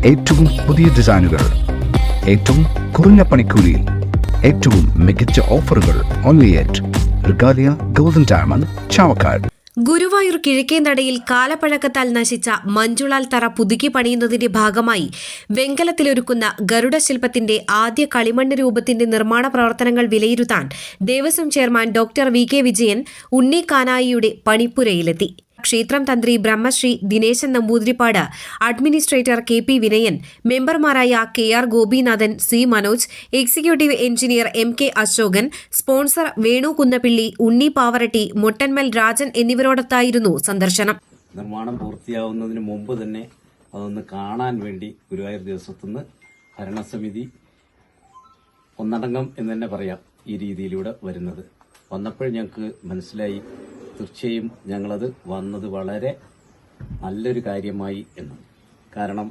ഏറ്റവും പുതിയ ഡിസൈനുകൾ, ഏറ്റവും കുറഞ്ഞ പണിക്കൂലിയിൽ, ഏറ്റവും മികച്ച ഓഫറുകൾ. Only at Regalia golden diamond, Chavakkad. Guruvayur കിഴക്കേനടയിൽ കാലപ്പഴക്കത്താൽ നശിച്ച മഞ്ജുളാൽ തറ പുതുക്കി പണിയുന്നതിന്റെ ഭാഗമായി വെങ്കലത്തിലൊരുക്കുന്ന ഗരുഡശില്പത്തിന്റെ ആദ്യ കളിമണ്ണ് രൂപത്തിന്റെ നിർമ്മാണ പ്രവർത്തനങ്ങൾ വിലയിരുത്താൻ Devaswom chairman doctor V K Vijayan Unni കാനായിയുടെ പണിപ്പുരയിലെത്തി. ക്ഷേത്രം തന്ത്രി Brahmashri Dineshan Namboodiripad, administrator K P Vinayan, മെമ്പർമാരായ K R Gopinathan, C Manoj, executive engineer M K Ashokan, sponsor Venu Kunnappilly, Unni Pavaratty, Mottanmal Rajan എന്നിവരോടൊത്തായിരുന്നു സന്ദർശനം. നിർമ്മാണം പൂർത്തിയാവുന്നതിന് മുമ്പ് തന്നെ അതൊന്ന് കാണാൻ വേണ്ടി ഗുരുവായൂർ ദേവസ്വത്തുനിന്ന് ഭരണസമിതി ഒന്നടങ്കം എന്ന് തന്നെ പറയാം ഈ രീതിയിലൂടെ വരുന്നത്. വന്നപ്പോൾ ഞങ്ങൾക്ക് മനസ്സിലായി, തീർച്ചയായും ഞങ്ങളത് വന്നത് വളരെ നല്ലൊരു കാര്യമായി എന്ന്. കാരണം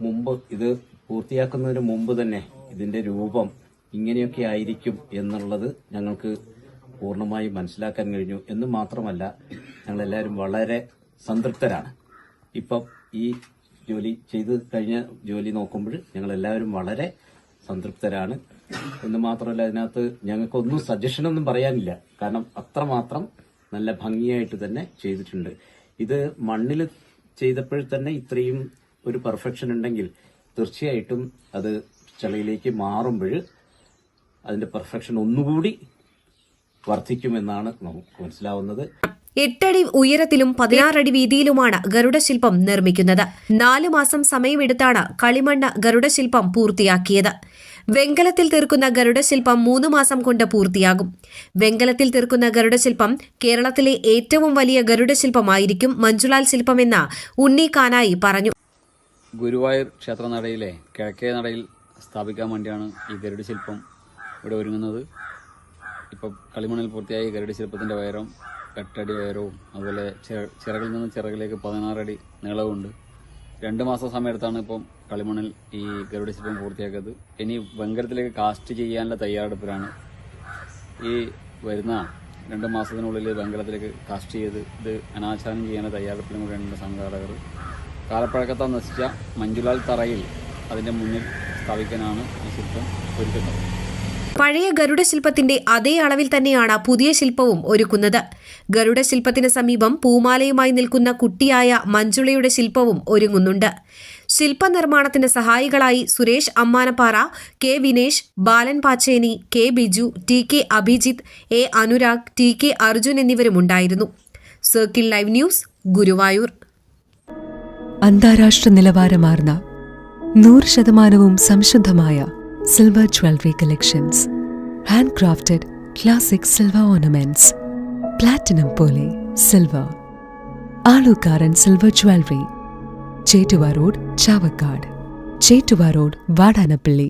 മുമ്പ് ഇത് പൂർത്തിയാക്കുന്നതിന് മുമ്പ് തന്നെ ഇതിന്റെ രൂപം ഇങ്ങനെയൊക്കെ ആയിരിക്കും എന്നുള്ളത് ഞങ്ങൾക്ക് പൂർണ്ണമായി മനസ്സിലാക്കാൻ കഴിഞ്ഞു. എന്ന് മാത്രമല്ല, ഞങ്ങളെല്ലാവരും വളരെ സംതൃപ്തരാണ്. ഇപ്പം ഈ ജോലി ചെയ്ത് കഴിഞ്ഞ ജോലി നോക്കുമ്പോൾ ഞങ്ങളെല്ലാവരും വളരെ സംതൃപ്തരാണ്. എന്ന് മാത്രമല്ല, അതിനകത്ത് ഞങ്ങൾക്കൊന്നും സജഷനൊന്നും പറയാനില്ല. കാരണം അത്രമാത്രം നല്ല ഭംഗിയായിട്ട് തന്നെ ചെയ്തിട്ടുണ്ട്. ഇത് മണ്ണിൽ ചെയ്തപ്പോൾ തന്നെ ഇത്രയും ഒരു പെർഫെക്ഷൻ ഉണ്ടെങ്കിൽ തീർച്ചയായിട്ടും അത് ചെളിയിലേക്ക് മാറുമ്പോൾ അതിന്റെ പെർഫെക്ഷൻ ഒന്നുകൂടി വർദ്ധിക്കുമെന്നാണ് നമുക്ക് മനസ്സിലാവുന്നത്. 8 അടി ഉയരത്തിലും 16 അടി വീതിയിലുമാണ് ഗരുഡശില്പം നിർമ്മിക്കുന്നത്. 4 മാസം സമയമെടുത്താണ് കളിമണ്ണ് ഗരുഡശില്പം പൂർത്തിയാക്കിയത്. വെങ്കലത്തിൽ തീർക്കുന്ന ഗരുഡശില്പം 3 മാസം കൊണ്ട് പൂർത്തിയാകും. വെങ്കലത്തിൽ തീർക്കുന്ന ഗരുഡശില്പം കേരളത്തിലെ ഏറ്റവും വലിയ ഗരുഡശില്പമായിരിക്കും മഞ്ജുളാൽ ശില്പമെന്ന് ഉണ്ണി കാനായി പറഞ്ഞു. ഗുരുവായൂർ ക്ഷേത്രനടയിലെ കിഴക്കേ നടയിൽ സ്ഥാപിക്കാൻ വേണ്ടിയാണ് ഈ ഗരുഡശില്പം ഇവിടെ ഒരുങ്ങുന്നത്. ഇപ്പോൾ കളിമണ്ണിൽ പൂർത്തിയായ ഗരുഡശില്പത്തിന്റെ ഉയരം 8 അടി ഉയരവും അതുപോലെ ചിറകിൽ നിന്ന് ചിറകിലേക്ക് 16 അടി നീളവുമുണ്ട്. 2 മാസം സമയത്താണ് ഇപ്പം കളിമണ്ണിൽ ഈ ഗരുഡശില്പം പൂർത്തിയാക്കിയത്. ഇനി വെങ്കലത്തിലേക്ക് കാസ്റ്റ് ചെയ്യാനുള്ള തയ്യാറെടുപ്പിലാണ്. ഈ വരുന്ന 2 മാസത്തിനുള്ളിൽ വെങ്കലത്തിലേക്ക് കാസ്റ്റ് ചെയ്ത് ഇത് അനാച്ഛാദനം ചെയ്യാനുള്ള തയ്യാറെടുപ്പിലും കൂടെയാണ് സംഘാടകർ. കാലപ്പഴക്കത്താൽ നശിച്ച മഞ്ജുളാൽ തറയിൽ അതിന്റെ മുന്നിൽ സ്ഥാപിക്കാനാണ് ഈ ശില്പം ഒരുക്കുന്നത്. പഴയ ഗരുഡശില്പത്തിന്റെ അതേ അളവിൽ തന്നെയാണ് പുതിയ ശില്പവും ഒരുക്കുന്നത്. ഗരുഡശില്പത്തിന് സമീപം പൂമാലയുമായി നിൽക്കുന്ന കുട്ടിയായ മഞ്ജുളയുടെ ശില്പവും ഒരുങ്ങുന്നുണ്ട്. ശില്പനിർമ്മാണത്തിന് സഹായികളായി Suresh Ammanappara, K Vinesh, Balan Pacheni, K Biju, T K Abhijith, A Anurag, T K Arjun എന്നിവരുമുണ്ടായിരുന്നു. Circle live news, Guruvayur. അന്താരാഷ്ട്ര നിലവാരമാർന്ന 100% സംശുദ്ധമായ silver jewellery collections, hand crafted classic silver ornaments, platinum പോലെ silver, Alookkaran silver jewellery, Chettuva road, Chavakkad, Chettuva road, Vadanappally.